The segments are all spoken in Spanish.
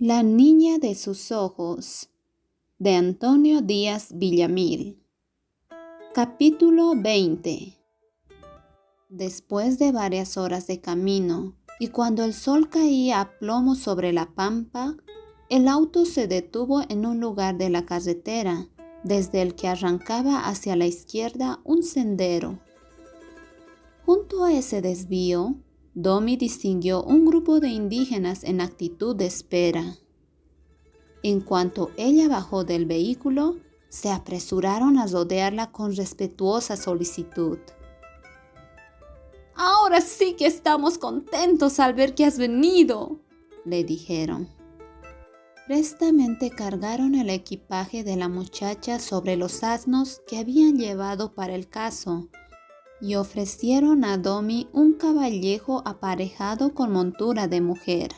La niña de sus ojos, de Antonio Díaz Villamil. Capítulo 20. Después de varias horas de camino, y cuando el sol caía a plomo sobre la pampa, el auto se detuvo en un lugar de la carretera, desde el que arrancaba hacia la izquierda un sendero. Junto a ese desvío, Domi distinguió un grupo de indígenas en actitud de espera. En cuanto ella bajó del vehículo, se apresuraron a rodearla con respetuosa solicitud. «Ahora sí que estamos contentos al ver que has venido», le dijeron. Prestamente cargaron el equipaje de la muchacha sobre los asnos que habían llevado para el caso y ofrecieron a Domi un caballejo aparejado con montura de mujer,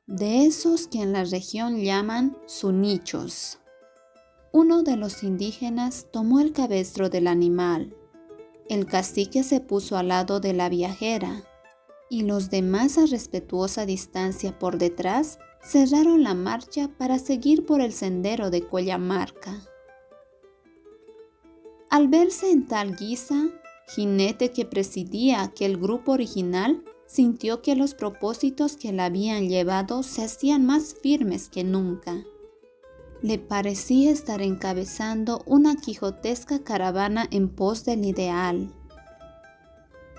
de esos que en la región llaman sunichos. Uno de los indígenas tomó el cabestro del animal. El cacique se puso al lado de la viajera y los demás a respetuosa distancia por detrás cerraron la marcha para seguir por el sendero de Cuellamarca. Al verse en tal guisa, Jinete, que presidía aquel grupo original, sintió que los propósitos que la habían llevado se hacían más firmes que nunca. Le parecía estar encabezando una quijotesca caravana en pos del ideal.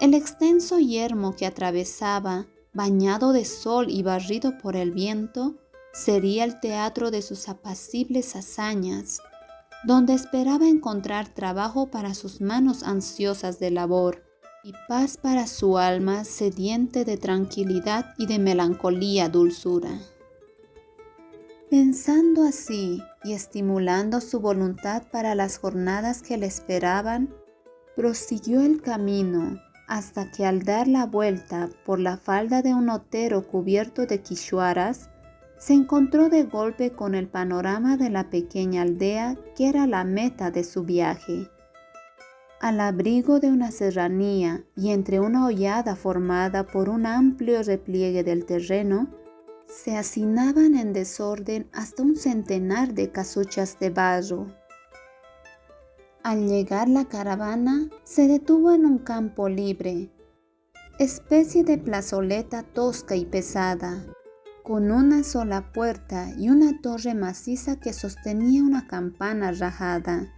El extenso yermo que atravesaba, bañado de sol y barrido por el viento, sería el teatro de sus apacibles hazañas, donde esperaba encontrar trabajo para sus manos ansiosas de labor y paz para su alma sediente de tranquilidad y de melancolía dulzura. Pensando así y estimulando su voluntad para las jornadas que le esperaban, prosiguió el camino hasta que al dar la vuelta por la falda de un otero cubierto de quichuaras, se encontró de golpe con el panorama de la pequeña aldea que era la meta de su viaje. Al abrigo de una serranía y entre una hollada formada por un amplio repliegue del terreno, se hacinaban en desorden hasta un centenar de casuchas de barro. Al llegar la caravana, se detuvo en un campo libre, especie de plazoleta tosca y pesada, con una sola puerta y una torre maciza que sostenía una campana rajada.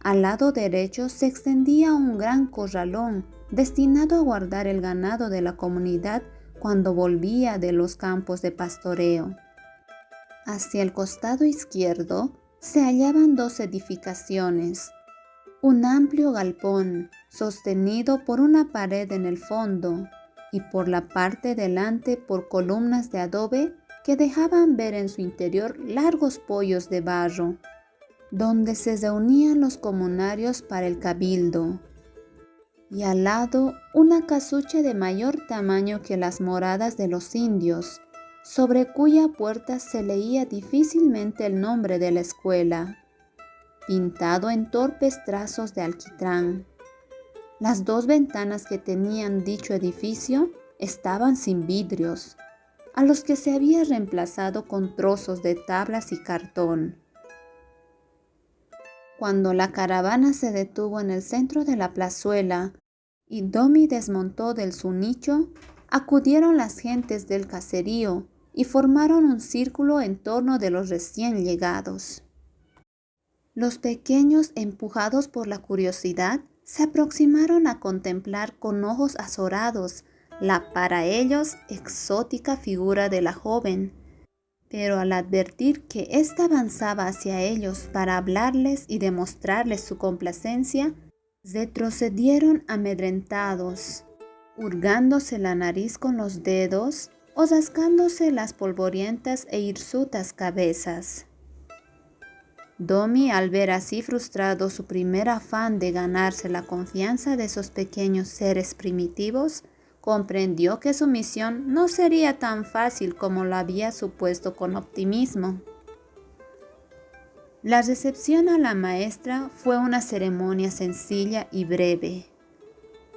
Al lado derecho se extendía un gran corralón destinado a guardar el ganado de la comunidad cuando volvía de los campos de pastoreo. Hacia el costado izquierdo se hallaban dos edificaciones, un amplio galpón sostenido por una pared en el fondo y por la parte delante por columnas de adobe que dejaban ver en su interior largos poyos de barro, donde se reunían los comunarios para el cabildo, y al lado una casucha de mayor tamaño que las moradas de los indios, sobre cuya puerta se leía difícilmente el nombre de la escuela, pintado en torpes trazos de alquitrán. Las dos ventanas que tenían dicho edificio estaban sin vidrios, a los que se había reemplazado con trozos de tablas y cartón. Cuando la caravana se detuvo en el centro de la plazuela y Domi desmontó del sunicho, acudieron las gentes del caserío y formaron un círculo en torno de los recién llegados. Los pequeños, empujados por la curiosidad, se aproximaron a contemplar con ojos azorados la para ellos exótica figura de la joven, pero al advertir que ésta avanzaba hacia ellos para hablarles y demostrarles su complacencia, retrocedieron amedrentados, hurgándose la nariz con los dedos o rascándose las polvorientas e hirsutas cabezas. Domi, al ver así frustrado su primer afán de ganarse la confianza de esos pequeños seres primitivos, comprendió que su misión no sería tan fácil como lo había supuesto con optimismo. La recepción a la maestra fue una ceremonia sencilla y breve.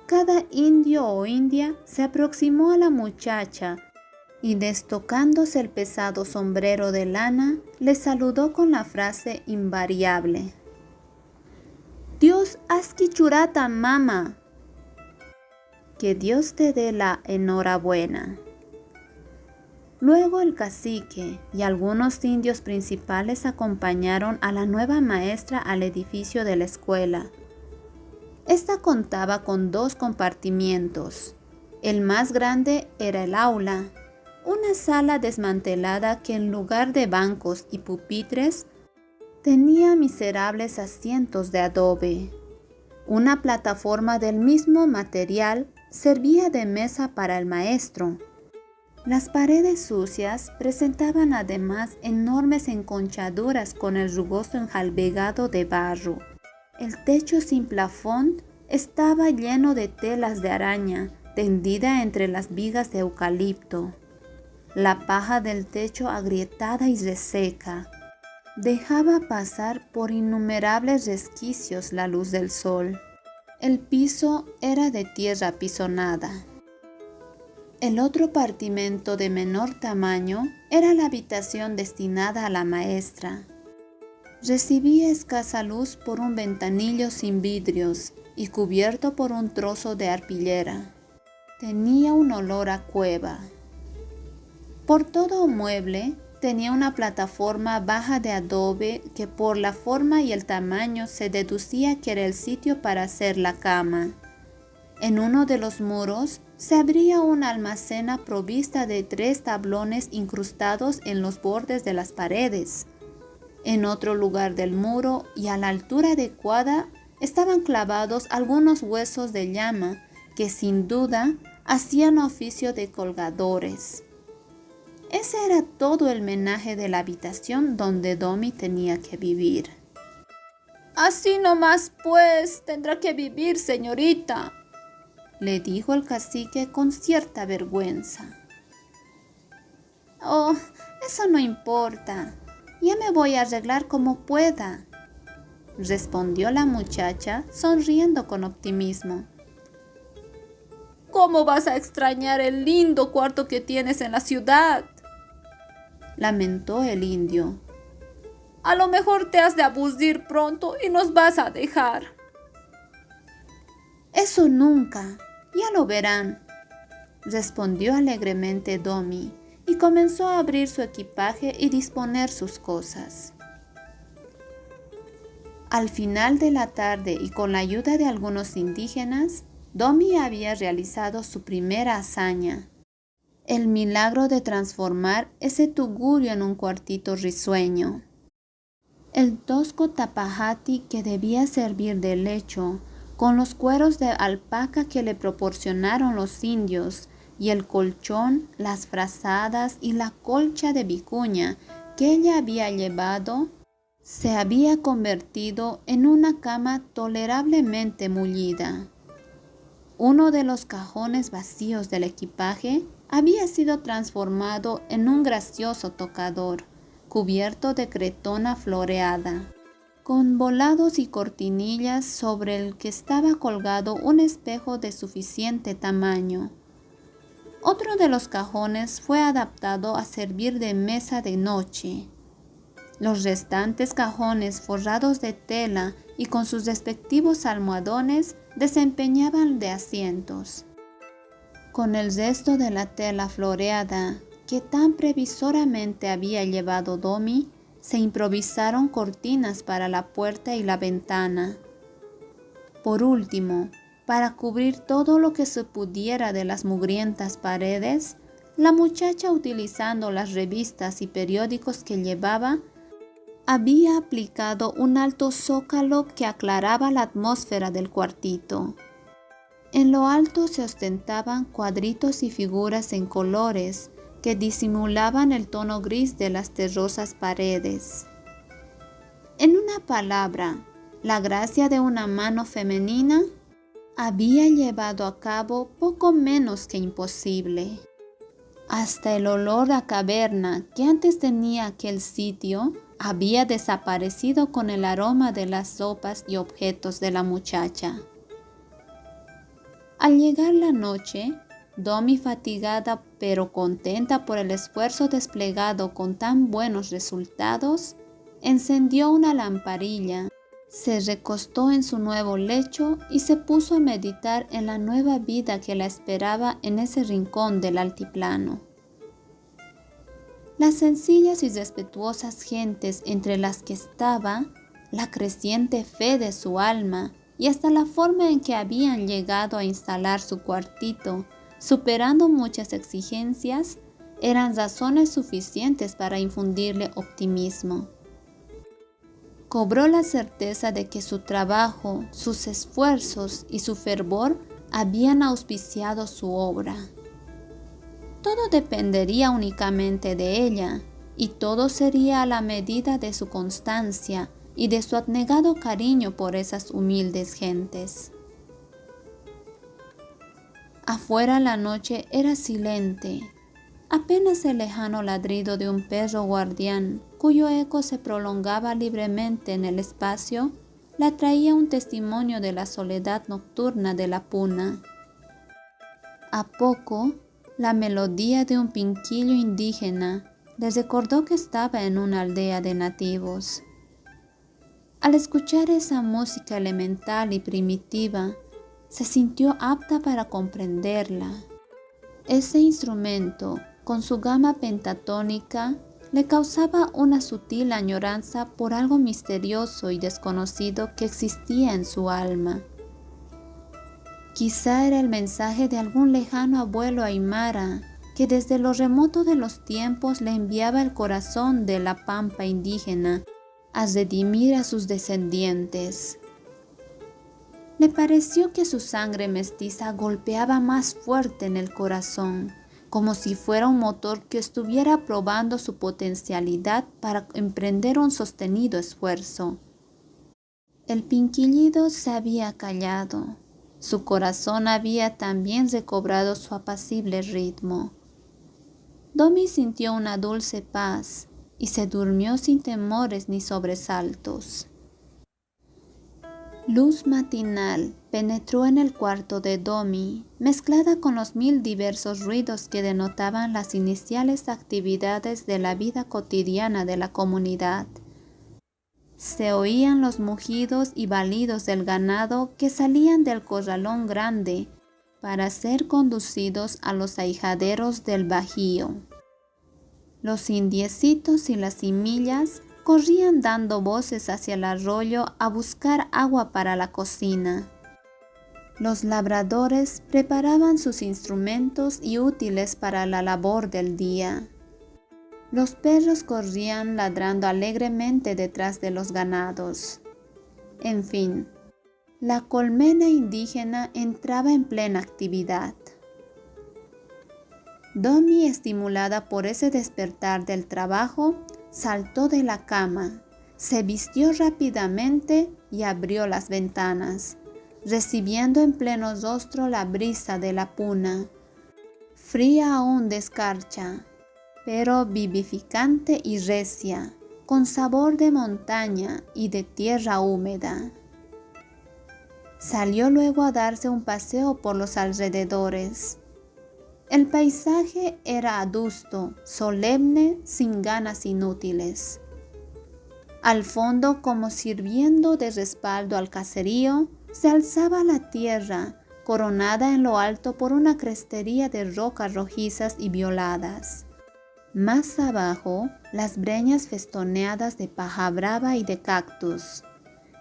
Cada indio o india se aproximó a la muchacha y destocándose el pesado sombrero de lana, le saludó con la frase invariable: «Dios asquichurata, mama». «Que Dios te dé la enhorabuena». Luego el cacique y algunos indios principales acompañaron a la nueva maestra al edificio de la escuela. Esta contaba con 2 compartimientos. El más grande era el aula, una sala desmantelada que en lugar de bancos y pupitres tenía miserables asientos de adobe. Una plataforma del mismo material servía de mesa para el maestro. Las paredes sucias presentaban además enormes enconchaduras con el rugoso enjalbegado de barro. El techo sin plafón estaba lleno de telas de araña tendida entre las vigas de eucalipto. La paja del techo, agrietada y reseca, dejaba pasar por innumerables resquicios la luz del sol. El piso era de tierra apisonada. El otro compartimento de menor tamaño era la habitación destinada a la maestra. Recibía escasa luz por un ventanillo sin vidrios y cubierto por un trozo de arpillera. Tenía un olor a cueva. Por todo mueble tenía una plataforma baja de adobe que por la forma y el tamaño se deducía que era el sitio para hacer la cama. En uno de los muros se abría una almacena provista de 3 tablones incrustados en los bordes de las paredes. En otro lugar del muro y a la altura adecuada estaban clavados algunos huesos de llama que sin duda hacían oficio de colgadores. Ese era todo el menaje de la habitación donde Domi tenía que vivir. «Así nomás pues tendrá que vivir, señorita», le dijo el cacique con cierta vergüenza. «Oh, eso no importa. Ya me voy a arreglar como pueda», respondió la muchacha sonriendo con optimismo. «¿Cómo vas a extrañar el lindo cuarto que tienes en la ciudad?», lamentó el indio. «A lo mejor te has de aburrir pronto y nos vas a dejar». «Eso nunca, ya lo verán», respondió alegremente Domi y comenzó a abrir su equipaje y disponer sus cosas. Al final de la tarde y con la ayuda de algunos indígenas, Domi había realizado su primera hazaña, el milagro de transformar ese tugurio en un cuartito risueño. El tosco tapajati que debía servir de lecho, con los cueros de alpaca que le proporcionaron los indios, y el colchón, las frazadas y la colcha de vicuña que ella había llevado, se había convertido en una cama tolerablemente mullida. Uno de los cajones vacíos del equipaje había sido transformado en un gracioso tocador, cubierto de cretona floreada, con volados y cortinillas sobre el que estaba colgado un espejo de suficiente tamaño. Otro de los cajones fue adaptado a servir de mesa de noche. Los restantes cajones forrados de tela y con sus respectivos almohadones desempeñaban de asientos. Con el resto de la tela floreada que tan previsoramente había llevado Domi, se improvisaron cortinas para la puerta y la ventana. Por último, para cubrir todo lo que se pudiera de las mugrientas paredes, la muchacha, utilizando las revistas y periódicos que llevaba, había aplicado un alto zócalo que aclaraba la atmósfera del cuartito. En lo alto se ostentaban cuadritos y figuras en colores que disimulaban el tono gris de las terrosas paredes. En una palabra, la gracia de una mano femenina había llevado a cabo poco menos que imposible. Hasta el olor a caverna que antes tenía aquel sitio había desaparecido con el aroma de las sopas y objetos de la muchacha. Al llegar la noche, Domi, fatigada pero contenta por el esfuerzo desplegado con tan buenos resultados, encendió una lamparilla, se recostó en su nuevo lecho y se puso a meditar en la nueva vida que la esperaba en ese rincón del altiplano. Las sencillas y respetuosas gentes entre las que estaba, la creciente fe de su alma y hasta la forma en que habían llegado a instalar su cuartito, superando muchas exigencias, eran razones suficientes para infundirle optimismo. Cobró la certeza de que su trabajo, sus esfuerzos y su fervor habían auspiciado su obra. Todo dependería únicamente de ella, y todo sería a la medida de su constancia y de su abnegado cariño por esas humildes gentes. Afuera la noche era silente, apenas el lejano ladrido de un perro guardián, cuyo eco se prolongaba libremente en el espacio, la traía un testimonio de la soledad nocturna de la puna. A poco, la melodía de un pinquillo indígena les recordó que estaba en una aldea de nativos. Al escuchar esa música elemental y primitiva, se sintió apta para comprenderla. Ese instrumento, con su gama pentatónica, le causaba una sutil añoranza por algo misterioso y desconocido que existía en su alma. Quizá era el mensaje de algún lejano abuelo aymara que desde lo remoto de los tiempos le enviaba el corazón de la pampa indígena a redimir a sus descendientes. Le pareció que su sangre mestiza golpeaba más fuerte en el corazón, como si fuera un motor que estuviera probando su potencialidad para emprender un sostenido esfuerzo. El pinquillido se había callado. Su corazón había también recobrado su apacible ritmo. Domi sintió una dulce paz y se durmió sin temores ni sobresaltos. Luz matinal penetró en el cuarto de Domi, mezclada con los 1000 diversos ruidos que denotaban las iniciales actividades de la vida cotidiana de la comunidad. Se oían los mugidos y balidos del ganado que salían del corralón grande para ser conducidos a los ahijaderos del Bajío. Los indiecitos y las simillas corrían dando voces hacia el arroyo a buscar agua para la cocina. Los labradores preparaban sus instrumentos y útiles para la labor del día. Los perros corrían ladrando alegremente detrás de los ganados. En fin, la colmena indígena entraba en plena actividad. Domi, estimulada por ese despertar del trabajo, saltó de la cama, se vistió rápidamente y abrió las ventanas, recibiendo en pleno rostro la brisa de la puna, fría aún de escarcha, pero vivificante y recia, con sabor de montaña y de tierra húmeda. Salió luego a darse un paseo por los alrededores. El paisaje era adusto, solemne, sin ganas inútiles. Al fondo, como sirviendo de respaldo al caserío, se alzaba la tierra, coronada en lo alto por una crestería de rocas rojizas y violadas. Más abajo, las breñas festoneadas de paja brava y de cactus,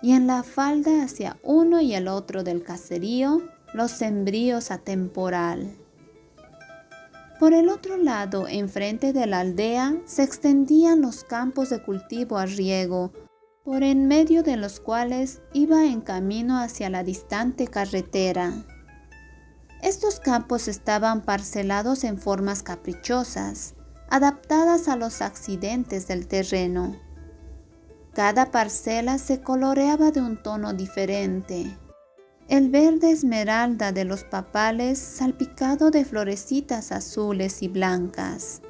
y en la falda hacia uno y el otro del caserío, los sembríos a temporal. Por el otro lado, enfrente de la aldea, se extendían los campos de cultivo a riego, por en medio de los cuales iba en camino hacia la distante carretera. Estos campos estaban parcelados en formas caprichosas, adaptadas a los accidentes del terreno. Cada parcela se coloreaba de un tono diferente. El verde esmeralda de los papales salpicado de florecitas azules y blancas.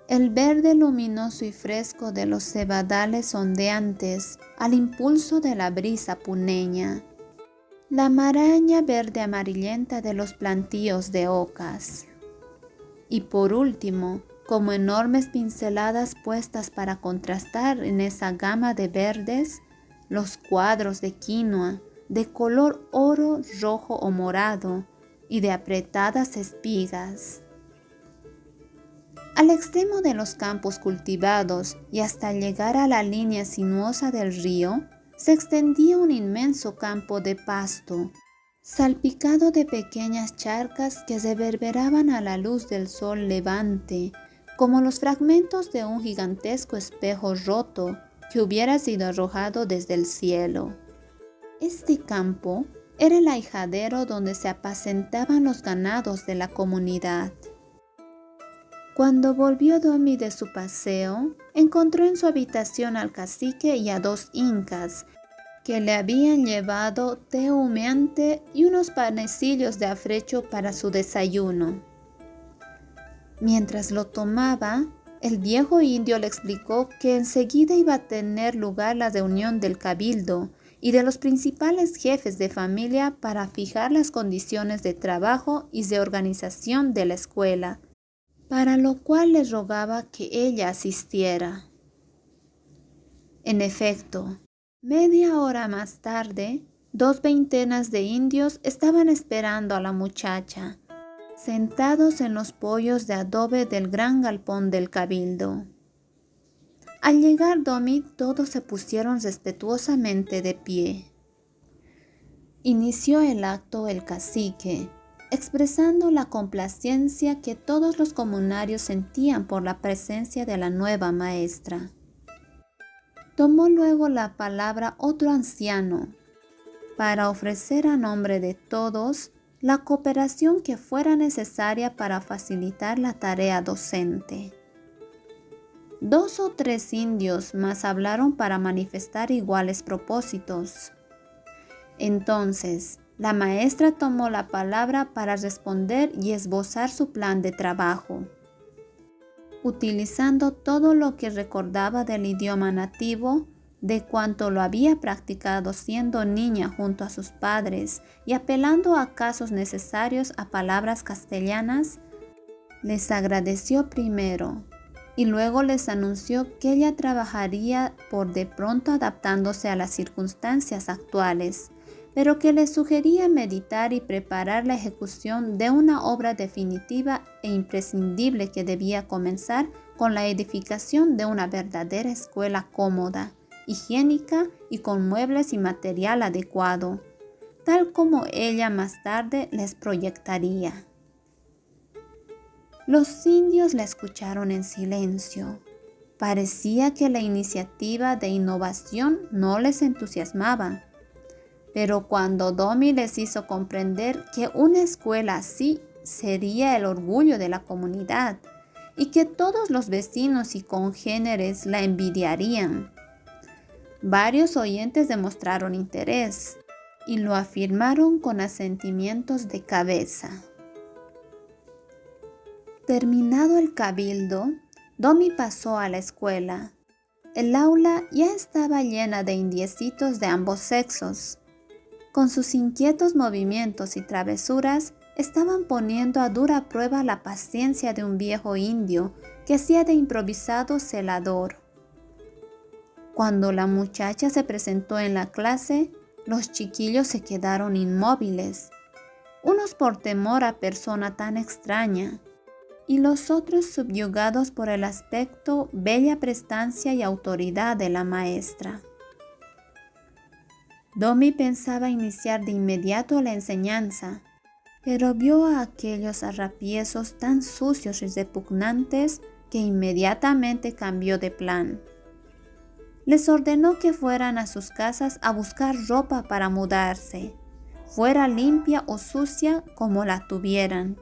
El verde luminoso y fresco de los cebadales ondeantes al impulso de la brisa puneña. la maraña verde amarillenta de los plantíos de ocas. Y por último, como enormes pinceladas puestas para contrastar en esa gama de verdes, los cuadros de quinoa de color oro, rojo o morado y de apretadas espigas. Al extremo de los campos cultivados y hasta llegar a la línea sinuosa del río, se extendía un inmenso campo de pasto, salpicado de pequeñas charcas que reverberaban a la luz del sol levante, como los fragmentos de un gigantesco espejo roto que hubiera sido arrojado desde el cielo. Este campo era el ahijadero donde se apacentaban los ganados de la comunidad. Cuando volvió Domi de su paseo, encontró en su habitación al cacique y a 2 incas, que le habían llevado té humeante y unos panecillos de afrecho para su desayuno. Mientras lo tomaba, el viejo indio le explicó que enseguida iba a tener lugar la reunión del cabildo y de los principales jefes de familia para fijar las condiciones de trabajo y de organización de la escuela, para lo cual le rogaba que ella asistiera. En efecto, media hora más tarde, 2 veintenas de indios estaban esperando a la muchacha, sentados en los poyos de adobe del gran galpón del cabildo. Al llegar Domi, todos se pusieron respetuosamente de pie. Inició el acto el cacique, expresando la complacencia que todos los comunarios sentían por la presencia de la nueva maestra. Tomó luego la palabra otro anciano, para ofrecer a nombre de todos la cooperación que fuera necesaria para facilitar la tarea docente. 2 o 3 indios más hablaron para manifestar iguales propósitos. Entonces, la maestra tomó la palabra para responder y esbozar su plan de trabajo. Utilizando todo lo que recordaba del idioma nativo, de cuanto lo había practicado siendo niña junto a sus padres y apelando a casos necesarios a palabras castellanas, les agradeció primero y luego les anunció que ella trabajaría por de pronto adaptándose a las circunstancias actuales, pero que les sugería meditar y preparar la ejecución de una obra definitiva e imprescindible que debía comenzar con la edificación de una verdadera escuela cómoda, higiénica y con muebles y material adecuado, tal como ella más tarde les proyectaría. Los indios la escucharon en silencio. Parecía que la iniciativa de innovación no les entusiasmaba. Pero cuando Domi les hizo comprender que una escuela así sería el orgullo de la comunidad y que todos los vecinos y congéneres la envidiarían, varios oyentes demostraron interés y lo afirmaron con asentimientos de cabeza. Terminado el cabildo, Domi pasó a la escuela. El aula ya estaba llena de indiecitos de ambos sexos. Con sus inquietos movimientos y travesuras, estaban poniendo a dura prueba la paciencia de un viejo indio que hacía de improvisado celador. Cuando la muchacha se presentó en la clase, los chiquillos se quedaron inmóviles, unos por temor a persona tan extraña, y los otros subyugados por el aspecto, bella prestancia y autoridad de la maestra. Domi pensaba iniciar de inmediato la enseñanza, pero vio a aquellos arrapiezos tan sucios y repugnantes que inmediatamente cambió de plan. Les ordenó que fueran a sus casas a buscar ropa para mudarse, fuera limpia o sucia como la tuvieran.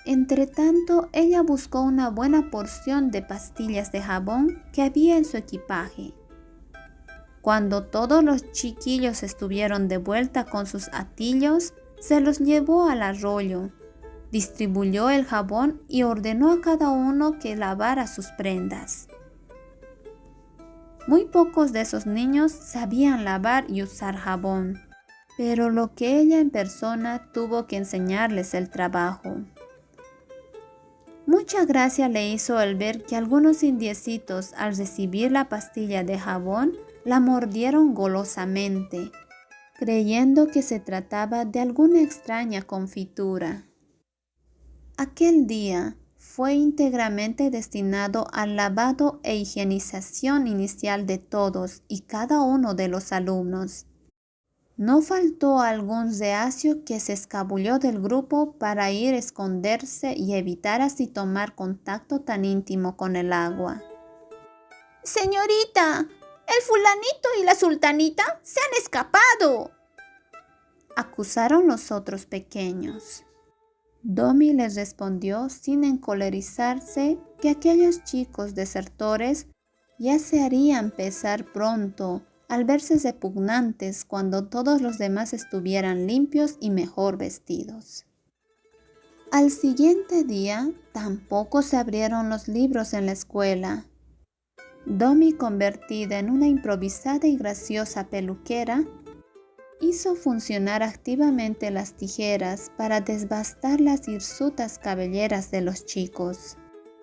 Entretanto, ella buscó una buena porción de pastillas de jabón que había en su equipaje. Cuando todos los chiquillos estuvieron de vuelta con sus atillos, se los llevó al arroyo, distribuyó el jabón y ordenó a cada uno que lavara sus prendas. Muy pocos de esos niños sabían lavar y usar jabón, pero lo que ella en persona tuvo que enseñarles el trabajo. Mucha gracia le hizo el ver que algunos indiecitos al recibir la pastilla de jabón la mordieron golosamente, creyendo que se trataba de alguna extraña confitura. Aquel día fue íntegramente destinado al lavado e higienización inicial de todos y cada uno de los alumnos. No faltó algún reacio que se escabulló del grupo para ir a esconderse y evitar así tomar contacto tan íntimo con el agua. «Señorita, el fulanito y la sultanita se han escapado», acusaron los otros pequeños. Domi les respondió sin encolerizarse que aquellos chicos desertores ya se harían pesar pronto al verse repugnantes cuando todos los demás estuvieran limpios y mejor vestidos. Al siguiente día tampoco se abrieron los libros en la escuela. Domi, convertida en una improvisada y graciosa peluquera, hizo funcionar activamente las tijeras para desbastar las hirsutas cabelleras de los chicos.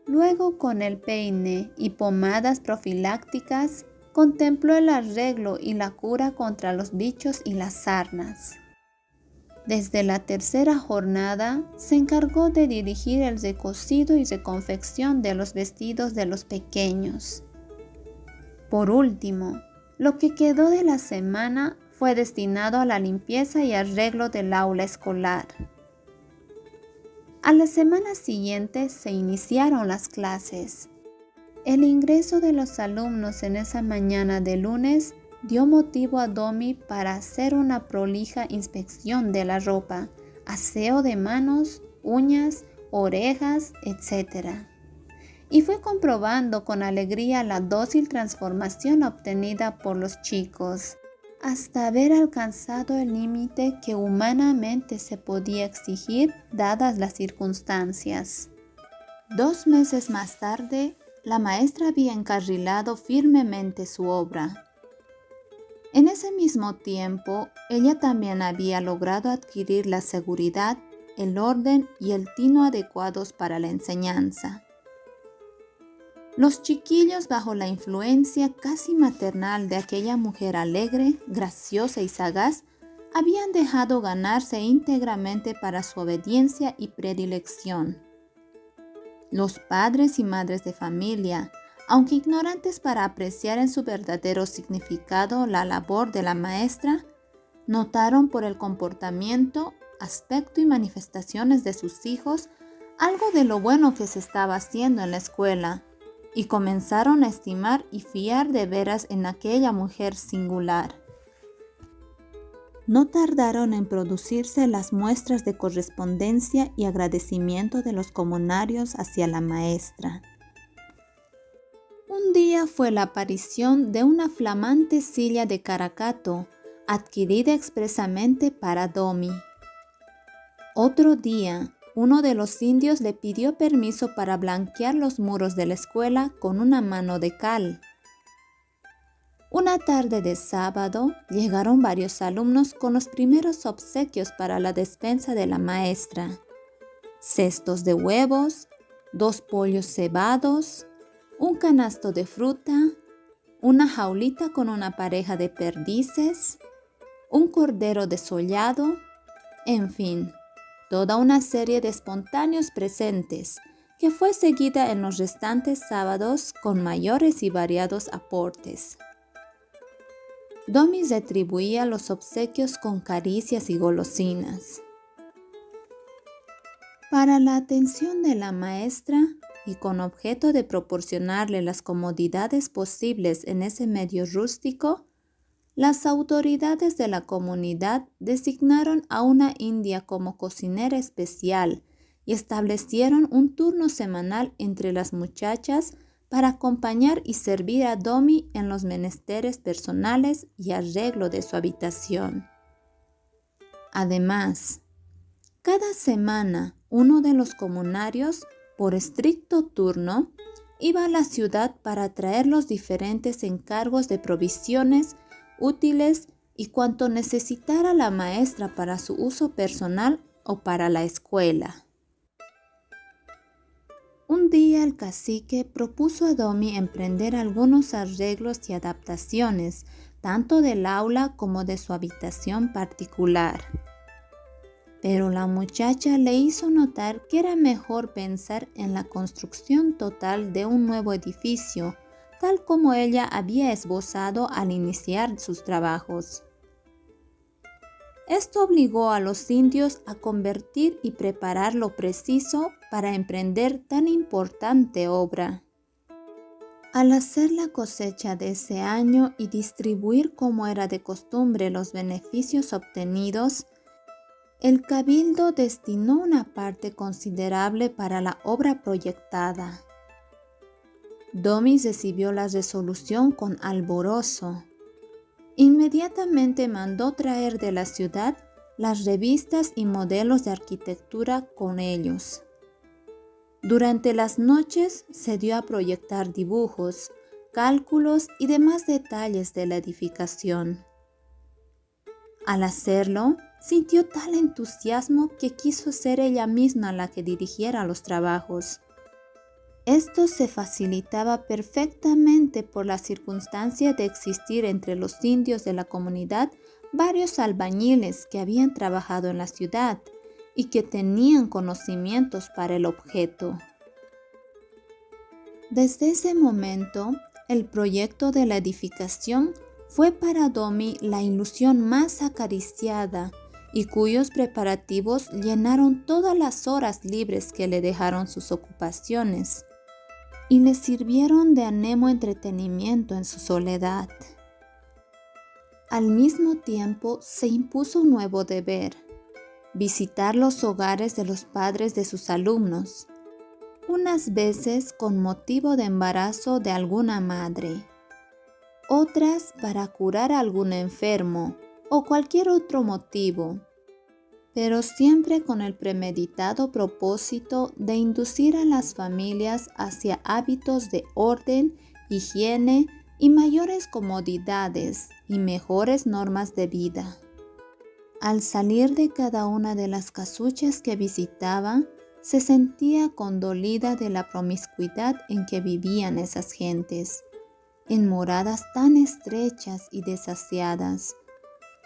Luego, con el peine y pomadas profilácticas, contempló el arreglo y la cura contra los bichos y las sarnas. Desde la tercera jornada, se encargó de dirigir el recosido y reconfección de los vestidos de los pequeños. Por último, lo que quedó de la semana fue destinado a la limpieza y arreglo del aula escolar. A la semana siguiente se iniciaron las clases. El ingreso de los alumnos en esa mañana de lunes dio motivo a Domi para hacer una prolija inspección de la ropa, aseo de manos, uñas, orejas, etc. Y fue comprobando con alegría la dócil transformación obtenida por los chicos, hasta haber alcanzado el límite que humanamente se podía exigir dadas las circunstancias. 2 meses más tarde, la maestra había encarrilado firmemente su obra. En ese mismo tiempo, ella también había logrado adquirir la seguridad, el orden y el tino adecuados para la enseñanza. Los chiquillos, bajo la influencia casi maternal de aquella mujer alegre, graciosa y sagaz, habían dejado ganarse íntegramente para su obediencia y predilección. Los padres y madres de familia, aunque ignorantes para apreciar en su verdadero significado la labor de la maestra, notaron por el comportamiento, aspecto y manifestaciones de sus hijos algo de lo bueno que se estaba haciendo en la escuela, y comenzaron a estimar y fiar de veras en aquella mujer singular. No tardaron en producirse las muestras de correspondencia y agradecimiento de los comunarios hacia la maestra. Un día fue la aparición de una flamante silla de caracato, adquirida expresamente para Domi. Otro día, uno de los indios le pidió permiso para blanquear los muros de la escuela con una mano de cal. Una tarde de sábado llegaron varios alumnos con los primeros obsequios para la despensa de la maestra: cestos de huevos, 2 pollos cebados, un canasto de fruta, una jaulita con una pareja de perdices, un cordero desollado, en fin, toda una serie de espontáneos presentes que fue seguida en los restantes sábados con mayores y variados aportes. Domi retribuía los obsequios con caricias y golosinas. Para la atención de la maestra y con objeto de proporcionarle las comodidades posibles en ese medio rústico, las autoridades de la comunidad designaron a una india como cocinera especial y establecieron un turno semanal entre las muchachas para acompañar y servir a Domi en los menesteres personales y arreglo de su habitación. Además, cada semana uno de los comunarios, por estricto turno, iba a la ciudad para traer los diferentes encargos de provisiones útiles y cuanto necesitara la maestra para su uso personal o para la escuela. Un día el cacique propuso a Domi emprender algunos arreglos y adaptaciones, tanto del aula como de su habitación particular. Pero la muchacha le hizo notar que era mejor pensar en la construcción total de un nuevo edificio, tal como ella había esbozado al iniciar sus trabajos. Esto obligó a los indios a convertir y preparar lo preciso para emprender tan importante obra. Al hacer la cosecha de ese año y distribuir como era de costumbre los beneficios obtenidos, el cabildo destinó una parte considerable para la obra proyectada. Domi recibió la resolución con alborozo. Inmediatamente mandó traer de la ciudad las revistas y modelos de arquitectura con ellos. Durante las noches se dio a proyectar dibujos, cálculos y demás detalles de la edificación. Al hacerlo, sintió tal entusiasmo que quiso ser ella misma la que dirigiera los trabajos. Esto se facilitaba perfectamente por la circunstancia de existir entre los indios de la comunidad varios albañiles que habían trabajado en la ciudad y que tenían conocimientos para el objeto. Desde ese momento, el proyecto de la edificación fue para Domi la ilusión más acariciada y cuyos preparativos llenaron todas las horas libres que le dejaron sus ocupaciones y le sirvieron de anemo entretenimiento en su soledad. Al mismo tiempo se impuso un nuevo deber: visitar los hogares de los padres de sus alumnos, unas veces con motivo de embarazo de alguna madre, otras para curar a algún enfermo o cualquier otro motivo, pero siempre con el premeditado propósito de inducir a las familias hacia hábitos de orden, higiene y mayores comodidades y mejores normas de vida. Al salir de cada una de las casuchas que visitaba, se sentía condolida de la promiscuidad en que vivían esas gentes, en moradas tan estrechas y desasiadas,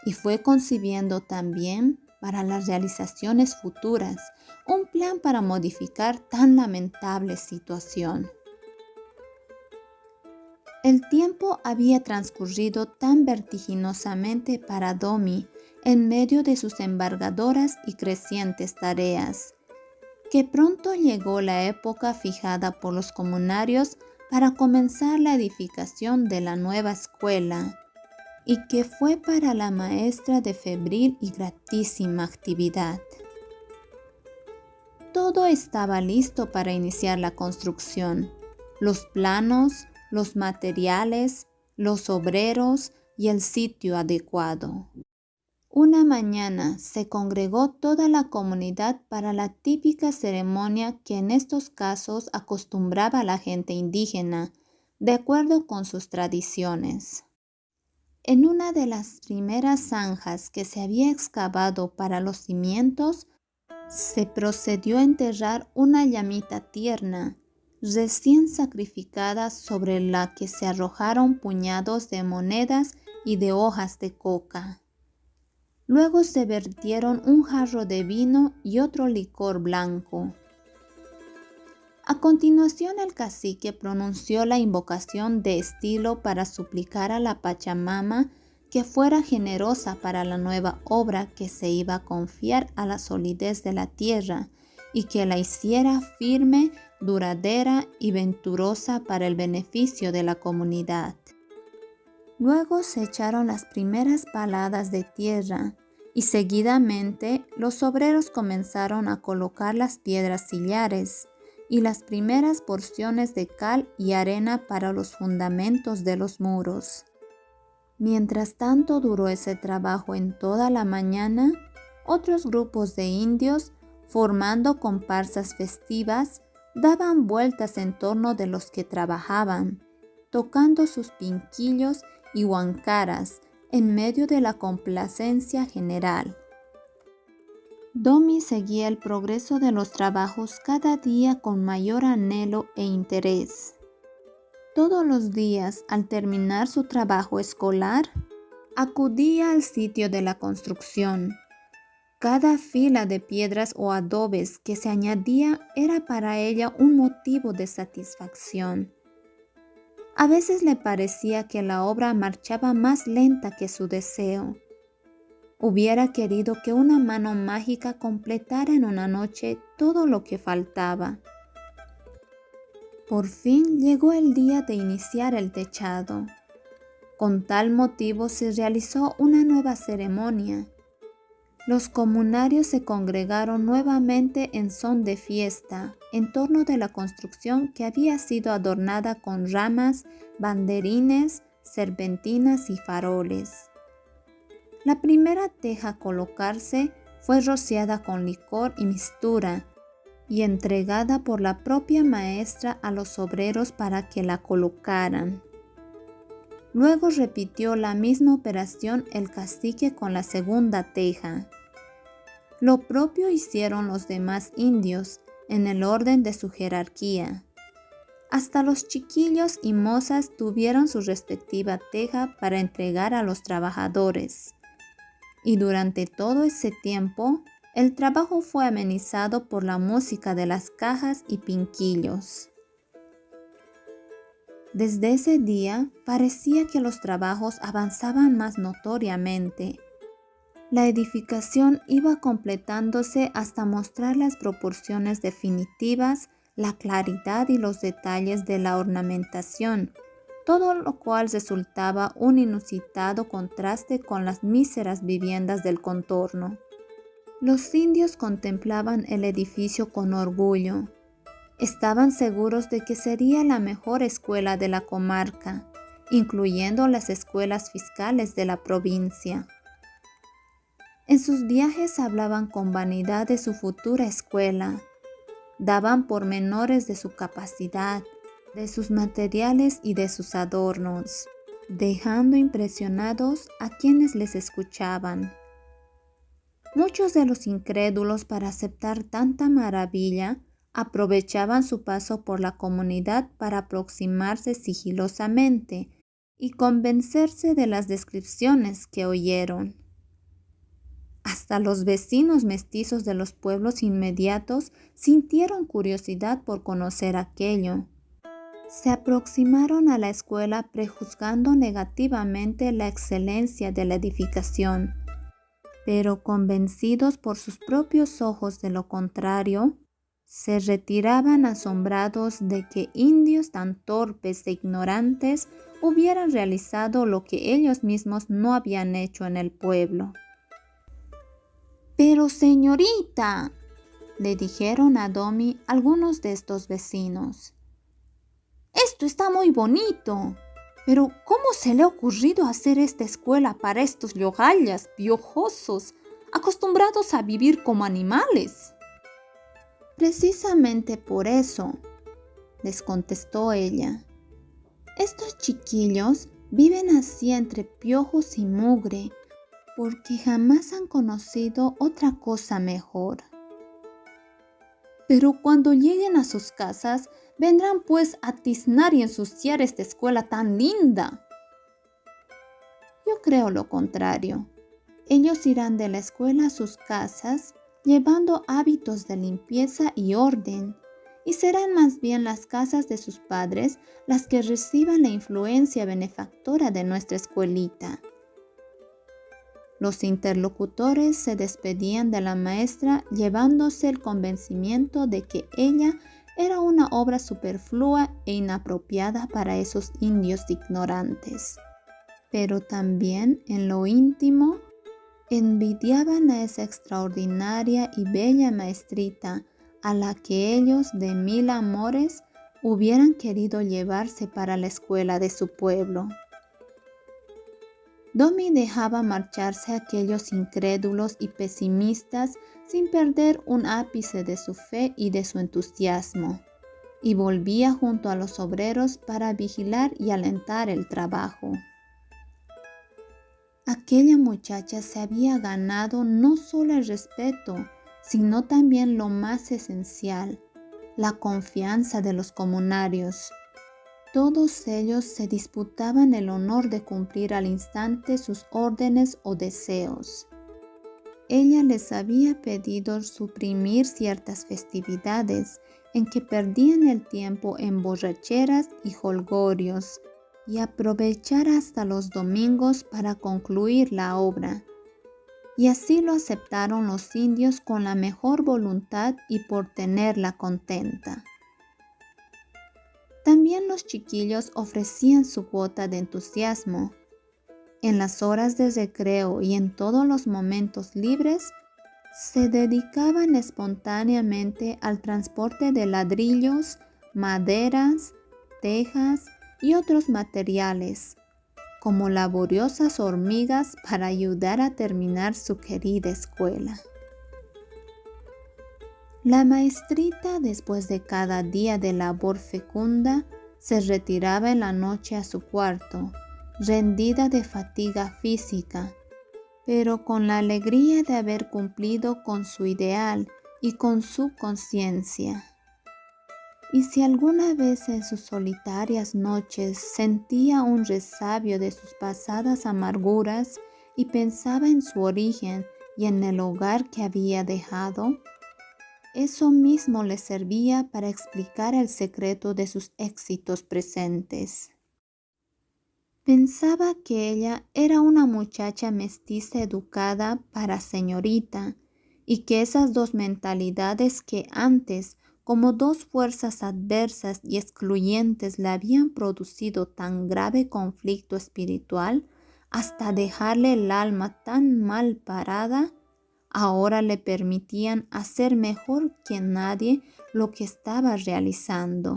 y fue concibiendo también para las realizaciones futuras un plan para modificar tan lamentable situación. El tiempo había transcurrido tan vertiginosamente para Domi en medio de sus embargadoras y crecientes tareas, que pronto llegó la época fijada por los comunarios para comenzar la edificación de la nueva escuela, y que fue para la maestra de febril y gratísima actividad. Todo estaba listo para iniciar la construcción: los planos, los materiales, los obreros y el sitio adecuado. Una mañana se congregó toda la comunidad para la típica ceremonia que en estos casos acostumbraba la gente indígena, de acuerdo con sus tradiciones. En una de las primeras zanjas que se había excavado para los cimientos, se procedió a enterrar una llamita tierna, recién sacrificada, sobre la que se arrojaron puñados de monedas y de hojas de coca. Luego se vertieron un jarro de vino y otro licor blanco. A continuación el cacique pronunció la invocación de estilo para suplicar a la Pachamama que fuera generosa para la nueva obra que se iba a confiar a la solidez de la tierra y que la hiciera firme, duradera y venturosa para el beneficio de la comunidad. Luego se echaron las primeras paladas de tierra y seguidamente los obreros comenzaron a colocar las piedras sillares y las primeras porciones de cal y arena para los fundamentos de los muros. Mientras tanto duró ese trabajo en toda la mañana, otros grupos de indios, formando comparsas festivas, daban vueltas en torno de los que trabajaban, tocando sus pinquillos y huancaras en medio de la complacencia general. Domi seguía el progreso de los trabajos cada día con mayor anhelo e interés. Todos los días, al terminar su trabajo escolar, acudía al sitio de la construcción. Cada fila de piedras o adobes que se añadía era para ella un motivo de satisfacción. A veces le parecía que la obra marchaba más lenta que su deseo. Hubiera querido que una mano mágica completara en una noche todo lo que faltaba. Por fin llegó el día de iniciar el techado. Con tal motivo se realizó una nueva ceremonia. Los comunarios se congregaron nuevamente en son de fiesta, en torno de la construcción que había sido adornada con ramas, banderines, serpentinas y faroles. La primera teja a colocarse fue rociada con licor y mistura y entregada por la propia maestra a los obreros para que la colocaran. Luego repitió la misma operación el cacique con la segunda teja. Lo propio hicieron los demás indios en el orden de su jerarquía. Hasta los chiquillos y mozas tuvieron su respectiva teja para entregar a los trabajadores. Y durante todo ese tiempo, el trabajo fue amenizado por la música de las cajas y pinquillos. Desde ese día parecía que los trabajos avanzaban más notoriamente. La edificación iba completándose hasta mostrar las proporciones definitivas, la claridad y los detalles de la ornamentación, todo lo cual resultaba un inusitado contraste con las míseras viviendas del contorno. Los indios contemplaban el edificio con orgullo. Estaban seguros de que sería la mejor escuela de la comarca, incluyendo las escuelas fiscales de la provincia. En sus viajes hablaban con vanidad de su futura escuela, daban pormenores de su capacidad, de sus materiales y de sus adornos, dejando impresionados a quienes les escuchaban. Muchos de los incrédulos, para aceptar tanta maravilla, aprovechaban su paso por la comunidad para aproximarse sigilosamente y convencerse de las descripciones que oyeron. Hasta los vecinos mestizos de los pueblos inmediatos sintieron curiosidad por conocer aquello. Se aproximaron a la escuela prejuzgando negativamente la excelencia de la edificación, pero convencidos por sus propios ojos de lo contrario, se retiraban asombrados de que indios tan torpes e ignorantes hubieran realizado lo que ellos mismos no habían hecho en el pueblo. «Pero señorita», le dijeron a Domi algunos de estos vecinos, «esto está muy bonito, pero ¿cómo se le ha ocurrido hacer esta escuela para estos yogallas piojosos, acostumbrados a vivir como animales?» «Precisamente por eso», les contestó ella. «Estos chiquillos viven así entre piojos y mugre, porque jamás han conocido otra cosa mejor. Pero cuando lleguen a sus casas, vendrán pues a tiznar y ensuciar esta escuela tan linda». «Yo creo lo contrario. Ellos irán de la escuela a sus casas, llevando hábitos de limpieza y orden, y serán más bien las casas de sus padres las que reciban la influencia benefactora de nuestra escuelita». Los interlocutores se despedían de la maestra llevándose el convencimiento de que ella era una obra superflua e inapropiada para esos indios ignorantes. Pero también en lo íntimo envidiaban a esa extraordinaria y bella maestrita a la que ellos de mil amores hubieran querido llevarse para la escuela de su pueblo. Domi dejaba marcharse a aquellos incrédulos y pesimistas sin perder un ápice de su fe y de su entusiasmo, y volvía junto a los obreros para vigilar y alentar el trabajo. Aquella muchacha se había ganado no solo el respeto, sino también lo más esencial, la confianza de los comunarios. Todos ellos se disputaban el honor de cumplir al instante sus órdenes o deseos. Ella les había pedido suprimir ciertas festividades en que perdían el tiempo en borracheras y jolgorios y aprovechar hasta los domingos para concluir la obra. Y así lo aceptaron los indios con la mejor voluntad y por tenerla contenta. También los chiquillos ofrecían su cuota de entusiasmo. En las horas de recreo y en todos los momentos libres, se dedicaban espontáneamente al transporte de ladrillos, maderas, tejas y otros materiales, como laboriosas hormigas para ayudar a terminar su querida escuela. La maestrita, después de cada día de labor fecunda, se retiraba en la noche a su cuarto, rendida de fatiga física, pero con la alegría de haber cumplido con su ideal y con su conciencia. Y si alguna vez en sus solitarias noches sentía un resabio de sus pasadas amarguras y pensaba en su origen y en el hogar que había dejado, eso mismo le servía para explicar el secreto de sus éxitos presentes. Pensaba que ella era una muchacha mestiza educada para señorita y que esas dos mentalidades que antes, como dos fuerzas adversas y excluyentes, le habían producido tan grave conflicto espiritual hasta dejarle el alma tan mal parada, ahora le permitían hacer mejor que nadie lo que estaba realizando.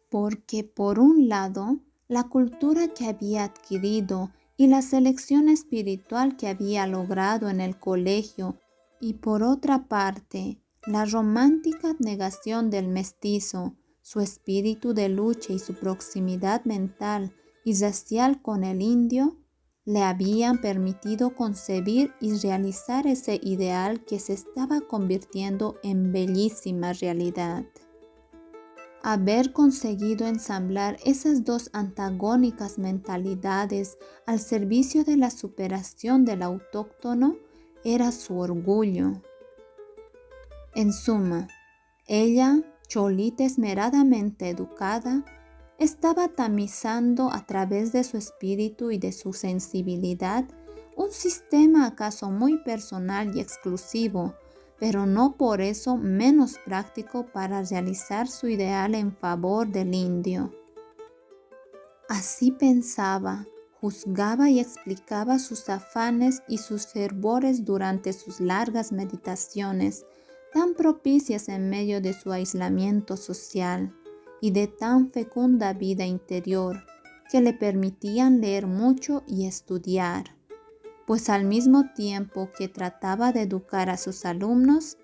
Porque por un lado, la cultura que había adquirido y la selección espiritual que había logrado en el colegio, y por otra parte, la romántica negación del mestizo, su espíritu de lucha y su proximidad mental y racial con el indio, le habían permitido concebir y realizar ese ideal que se estaba convirtiendo en bellísima realidad. Haber conseguido ensamblar esas dos antagónicas mentalidades al servicio de la superación del autóctono era su orgullo. En suma, ella, cholita esmeradamente educada, estaba tamizando a través de su espíritu y de su sensibilidad un sistema acaso muy personal y exclusivo, pero no por eso menos práctico para realizar su ideal en favor del indio. Así pensaba, juzgaba y explicaba sus afanes y sus fervores durante sus largas meditaciones, tan propicias en medio de su aislamiento social y de tan fecunda vida interior, que le permitían leer mucho y estudiar, pues al mismo tiempo que trataba de educar a sus alumnos,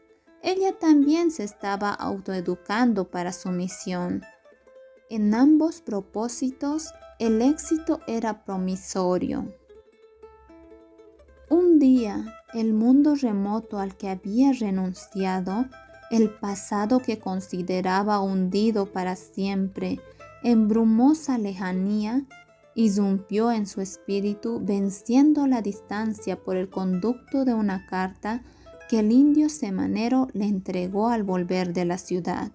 ella también se estaba autoeducando para su misión. En ambos propósitos, el éxito era promisorio. Un día, el mundo remoto al que había renunciado, el pasado que consideraba hundido para siempre en brumosa lejanía, irrumpió en su espíritu, venciendo la distancia por el conducto de una carta que el indio semanero le entregó al volver de la ciudad.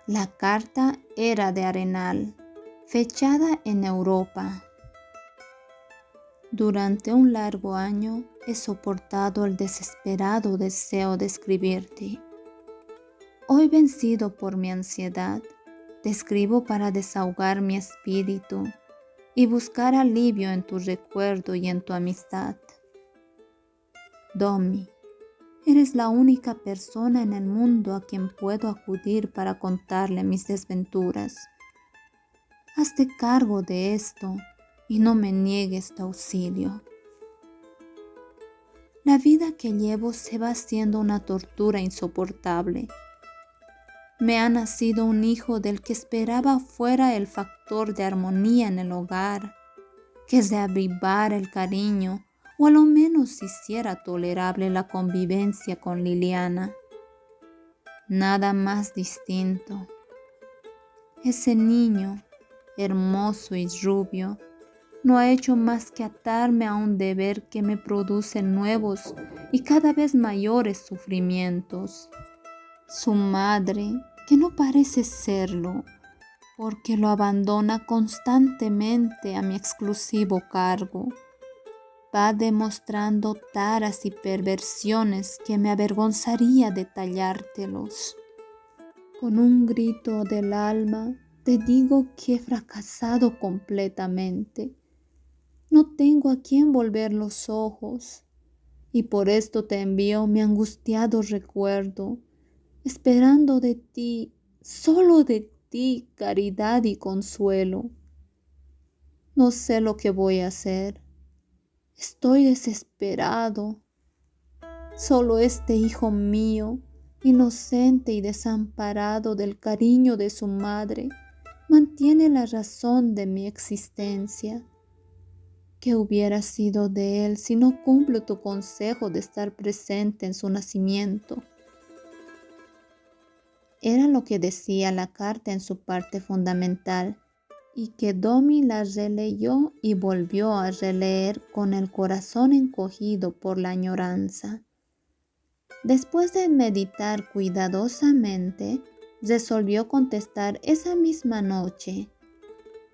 La carta era de Arenal, fechada en Europa. Durante un largo año he soportado el desesperado deseo de escribirte. Hoy, vencido por mi ansiedad, te escribo para desahogar mi espíritu y buscar alivio en tu recuerdo y en tu amistad. Domi, eres la única persona en el mundo a quien puedo acudir para contarle mis desventuras. Hazte cargo de esto y no me niegues tu auxilio. La vida que llevo se va haciendo una tortura insoportable. Me ha nacido un hijo del que esperaba fuera el factor de armonía en el hogar, que reavivara el cariño o a lo menos hiciera tolerable la convivencia con Liliana. Nada más distinto. Ese niño, hermoso y rubio, no ha hecho más que atarme a un deber que me produce nuevos y cada vez mayores sufrimientos. Su madre, que no parece serlo, porque lo abandona constantemente a mi exclusivo cargo, va demostrando taras y perversiones que me avergonzaría detallártelos. Con un grito del alma te digo que he fracasado completamente. No tengo a quien volver los ojos, y por esto te envío mi angustiado recuerdo, esperando de ti, solo de ti, caridad y consuelo. No sé lo que voy a hacer. Estoy desesperado. Solo este hijo mío, inocente y desamparado del cariño de su madre, mantiene la razón de mi existencia. ¿Qué hubiera sido de él si no cumplo tu consejo de estar presente en su nacimiento? Era lo que decía la carta en su parte fundamental, y que Domi la releyó y volvió a releer con el corazón encogido por la añoranza. Después de meditar cuidadosamente, resolvió contestar esa misma noche.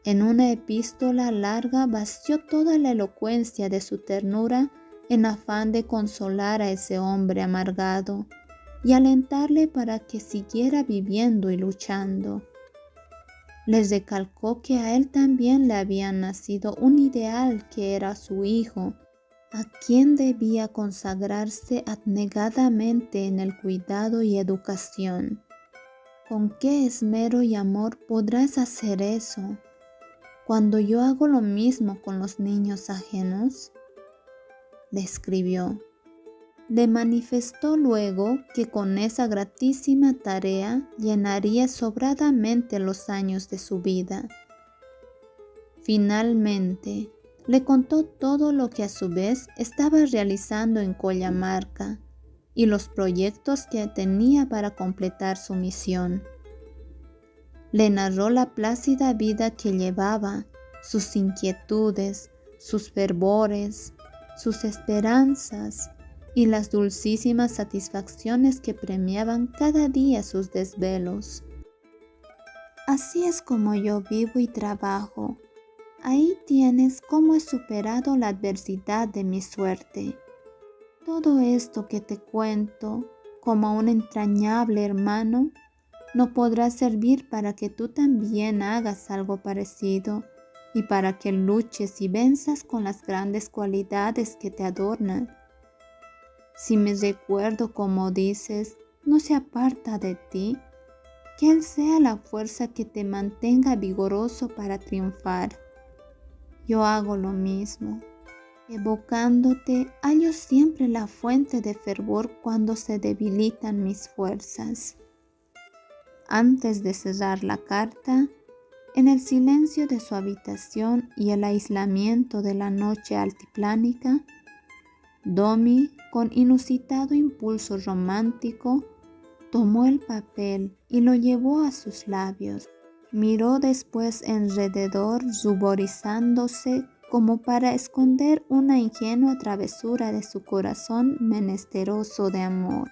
En una epístola larga vació toda la elocuencia de su ternura en afán de consolar a ese hombre amargado y alentarle para que siguiera viviendo y luchando. Les recalcó que a él también le había nacido un ideal que era su hijo, a quien debía consagrarse abnegadamente en el cuidado y educación. ¿Con qué esmero y amor podrás hacer eso, cuando yo hago lo mismo con los niños ajenos? Le escribió. Le manifestó luego que con esa gratísima tarea llenaría sobradamente los años de su vida. Finalmente, le contó todo lo que a su vez estaba realizando en Collamarca y los proyectos que tenía para completar su misión. Le narró la plácida vida que llevaba, sus inquietudes, sus fervores, sus esperanzas y las dulcísimas satisfacciones que premiaban cada día sus desvelos. Así es como yo vivo y trabajo. Ahí tienes cómo he superado la adversidad de mi suerte. Todo esto que te cuento, como un entrañable hermano, no podrá servir para que tú también hagas algo parecido y para que luches y venzas con las grandes cualidades que te adornan. Si mi recuerdo, como dices, no se aparta de ti, que Él sea la fuerza que te mantenga vigoroso para triunfar. Yo hago lo mismo. Evocándote, hallo siempre la fuente de fervor cuando se debilitan mis fuerzas. Antes de cerrar la carta, en el silencio de su habitación y el aislamiento de la noche altiplánica, Domi, con inusitado impulso romántico, tomó el papel y lo llevó a sus labios. Miró después alrededor, ruborizándose como para esconder una ingenua travesura de su corazón menesteroso de amor.